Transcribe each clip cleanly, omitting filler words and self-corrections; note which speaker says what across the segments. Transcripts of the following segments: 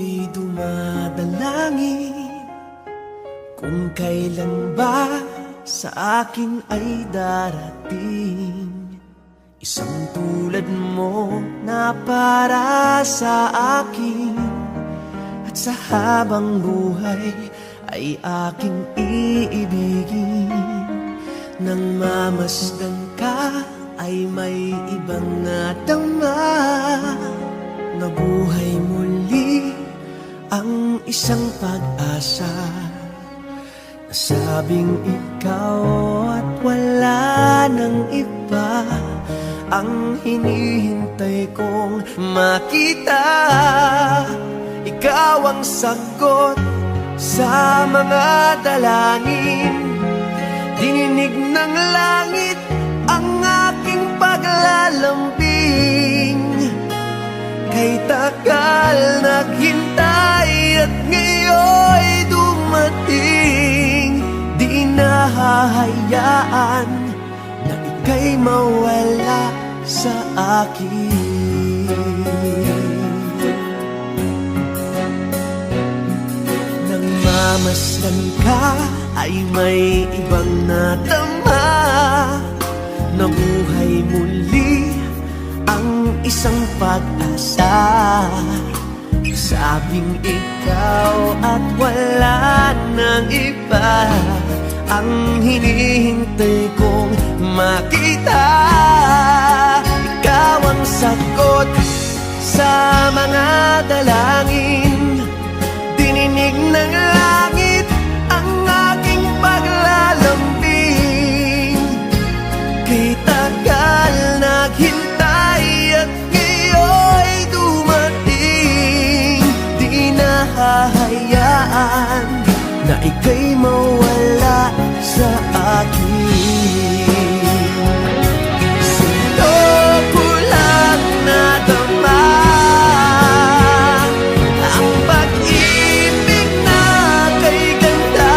Speaker 1: ako'y dumadalangin kung kailan ba sa akin ay darating isang tulad mo na para sa akin. At sa habang buhay ay aking iibigin. Nang mamasdan ka ay may ibang nadama. Nabuhay muli ang isang pag-asa. Nasabing ikaw at wala nang iba ang hinihintay kong makita. Ikaw ang sagot sa mga dalangin. Dininig ng langit ang aking paglalambing. Kay tagal naghintay at ngayon'y dumating. Di nahahayaan na ika'y mawala sa akin. Nang mamasdan ka ay may ibang nadama. Nabuhay muli ang isang pag-asa. Sabing ikaw at wala nang iba ang hinihintay kong makita. Ikaw ang sagot sa mga dalangin. Dininig ng langit ang aking paglalambing. Kay tagal naghintay at ngayon'y dumating. Di nahahayaan na ika'y mawala sa akin. Sino ko lang nadama ang pag-ibig na kay ganda.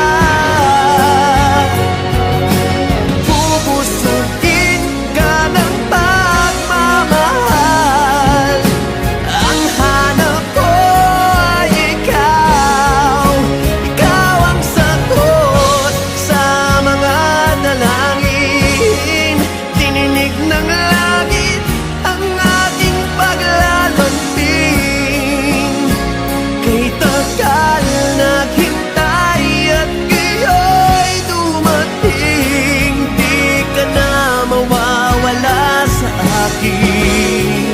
Speaker 1: Bubusugin ka ng pagmamahal. Ang hanap ko ay ikaw. Ikaw ang sagot sa mga dalangin. Dininig ng langit ang aking paglalambing. Kay tagal naghintay at ngayon'y dumating. Di ka na mawawala sa akin.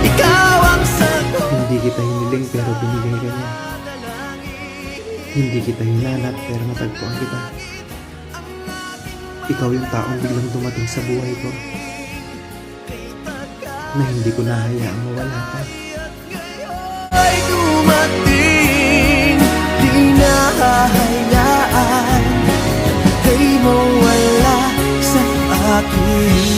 Speaker 1: Ikaw ang sagot.
Speaker 2: Hindi kita hiniling pero binigay ka niya. Hindi kita hinanap pero natagpuan kita. Ikaw yung taong biglang dumating sa buhay ko na hindi ko nahayaang mawala ka.
Speaker 1: Ay dumating, di nahahayaan kay mawala sa akin.